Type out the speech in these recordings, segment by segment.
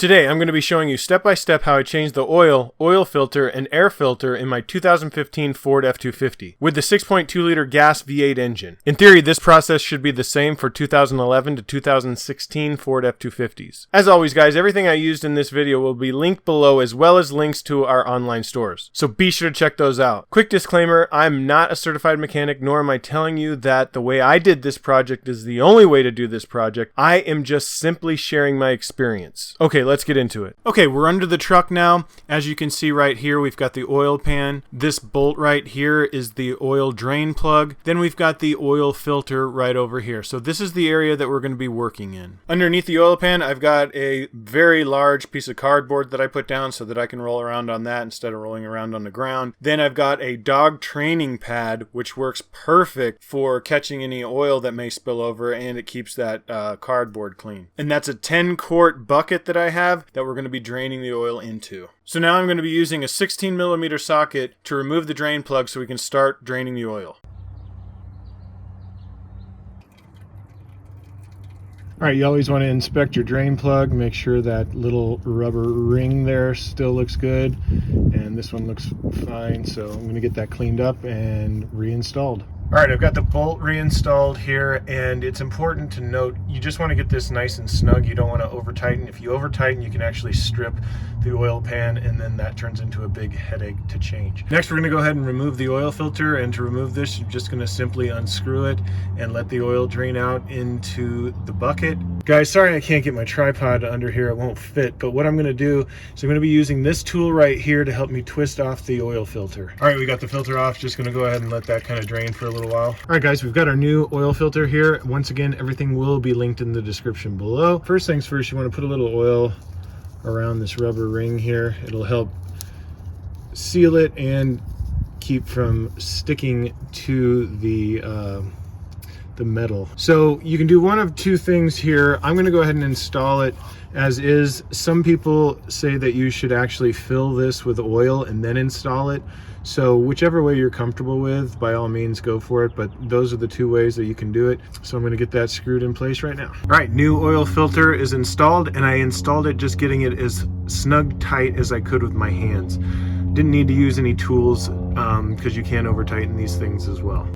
Today I'm going to be showing you step by step how I changed the oil filter, and air filter in my 2015 Ford F-250 with the 6.2 liter gas V8 engine. In theory, this process should be the same for 2011 to 2016 Ford F-250s. As always guys, everything I used in this video will be linked below, as well as links to our online stores, so be sure to check those out. Quick disclaimer, I'm not a certified mechanic, nor am I telling you that the way I did this project is the only way to do this project. I am just simply sharing my experience. Okay, let's get into it. Okay, we're under the truck now. As you can see right here, we've got the oil pan. This bolt right here is the oil drain plug. Then we've got the oil filter right over here. So this is the area that we're going to be working in. Underneath the oil pan, I've got a very large piece of cardboard that I put down so that I can roll around on that instead of rolling around on the ground. Then I've got a dog training pad, which works perfect for catching any oil that may spill over, and it keeps that cardboard clean. And that's a 10-quart bucket that I have that we're going to be draining the oil into. So now I'm going to be using a 16mm socket to remove the drain plug so we can start draining the oil. Alright, you always want to inspect your drain plug, make sure that little rubber ring there still looks good, and this one looks fine, so I'm going to get that cleaned up and reinstalled. Alright, I've got the bolt reinstalled here, and it's important to note you just want to get this nice and snug. You don't want to over tighten. If you over tighten, you can actually strip the oil pan, and then that turns into a big headache to change. Next, we're going to go ahead and remove the oil filter, and to remove this, you're just going to simply unscrew it and let the oil drain out into the bucket. Guys, sorry I can't get my tripod under here, it won't fit, but what I'm going to do is I'm going to be using this tool right here to help me twist off the oil filter. Alright, we got the filter off, just going to go ahead and let that kind of drain for a little while. Alright guys, we've got our new oil filter here. Once again, everything will be linked in the description below. First things first, you want to put a little oil around this rubber ring here. It'll help seal it and keep from sticking to the metal. So you can do one of two things here. I'm going to go ahead and install it as is. Some people say that you should actually fill this with oil and then install it. So whichever way you're comfortable with, by all means go for it, but those are the two ways that you can do it. So I'm going to get that screwed in place right now. All right, new oil filter is installed, and I installed it just getting it as snug tight as I could with my hands. Didn't need to use any tools because you can over tighten these things as well.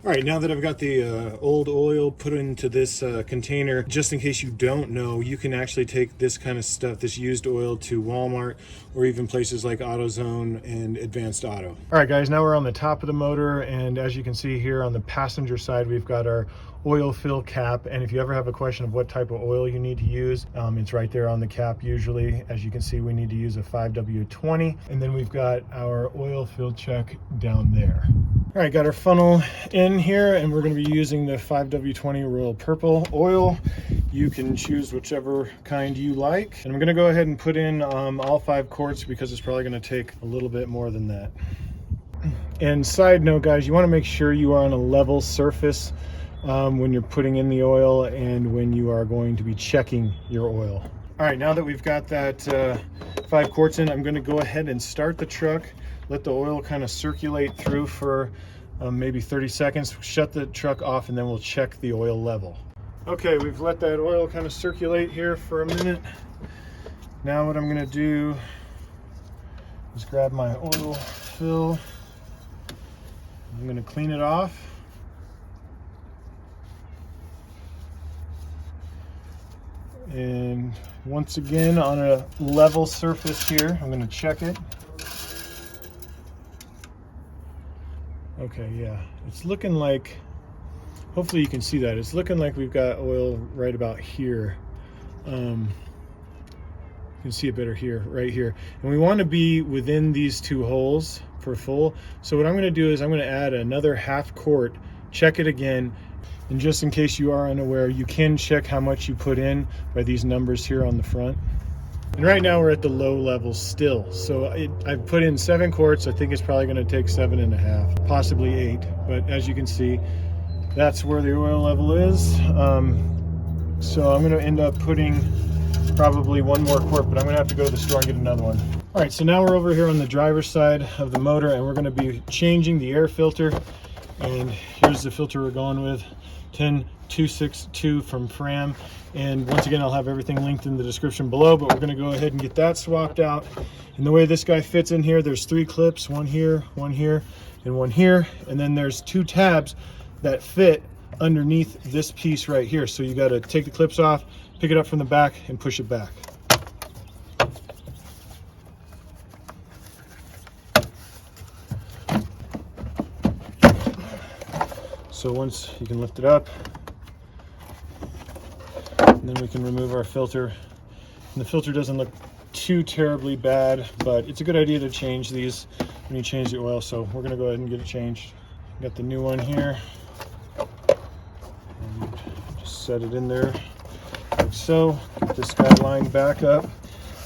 All right, now that I've got the old oil put into this container, just in case you don't know, you can actually take this kind of stuff, this used oil, to Walmart or even places like AutoZone and Advanced Auto. All right, guys, now we're on the top of the motor, and as you can see here on the passenger side, we've got our oil fill cap. And if you ever have a question of what type of oil you need to use, it's right there on the cap usually. As you can see, we need to use a 5W20, and then we've got our oil fill check down there. All right, got our funnel in here, and we're going to be using the 5W20 Royal Purple oil. You can choose whichever kind you like. And I'm going to go ahead and put in all 5 quarts because it's probably going to take a little bit more than that. And side note, guys, you want to make sure you are on a level surface when you're putting in the oil and when you are going to be checking your oil. All right, now that we've got that 5 quarts in, I'm going to go ahead and start the truck. Let the oil kind of circulate through for maybe 30 seconds. Shut the truck off, and then we'll check the oil level. Okay, we've let that oil kind of circulate here for a minute. Now what I'm going to do is grab my oil fill. I'm going to clean it off. And once again, on a level surface here, I'm going to check it. Okay, yeah, it's looking like, hopefully you can see that, it's looking like we've got oil right about here. You can see it better here, right here. And we want to be within these 2 holes for full. So what I'm going to do is I'm going to add another half quart, check it again, and just in case you are unaware, you can check how much you put in by these numbers here on the front. And right now we're at the low level still. So I've put in 7 quarts. I think it's probably going to take 7.5, possibly 8. But as you can see, that's where the oil level is. So I'm going to end up putting probably 1 more quart, but I'm going to have to go to the store and get another one. All right, so now we're over here on the driver's side of the motor, and we're going to be changing the air filter. And here's the filter we're going with. 10 262 from Fram. And once again, I'll have everything linked in the description below, but we're going to go ahead and get that swapped out. And the way this guy fits in here, there's 3 clips, one here, and one here. And then there's 2 tabs that fit underneath this piece right here. So you got to take the clips off, pick it up from the back, and push it back. So once you can lift it up, and then we can remove our filter. And the filter doesn't look too terribly bad, but it's a good idea to change these when you change the oil. So we're gonna go ahead and get it changed. Got the new one here. And just set it in there like so. Get this guy lined back up.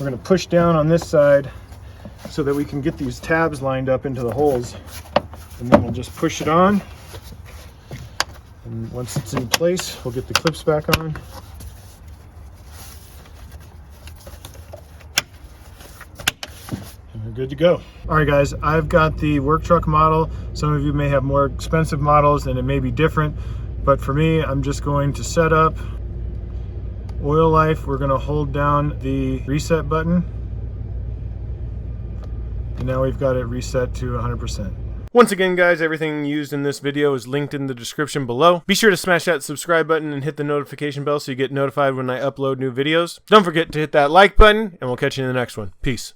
We're gonna push down on this side so that we can get these tabs lined up into the holes. And then we'll just push it on. And once it's in place, we'll get the clips back on. And we're good to go. All right, guys, I've got the work truck model. Some of you may have more expensive models and it may be different, but for me, I'm just going to set up oil life. We're gonna hold down the reset button. And now we've got it reset to 100%. Once again, guys, everything used in this video is linked in the description below. Be sure to smash that subscribe button and hit the notification bell so you get notified when I upload new videos. Don't forget to hit that like button, and we'll catch you in the next one. Peace.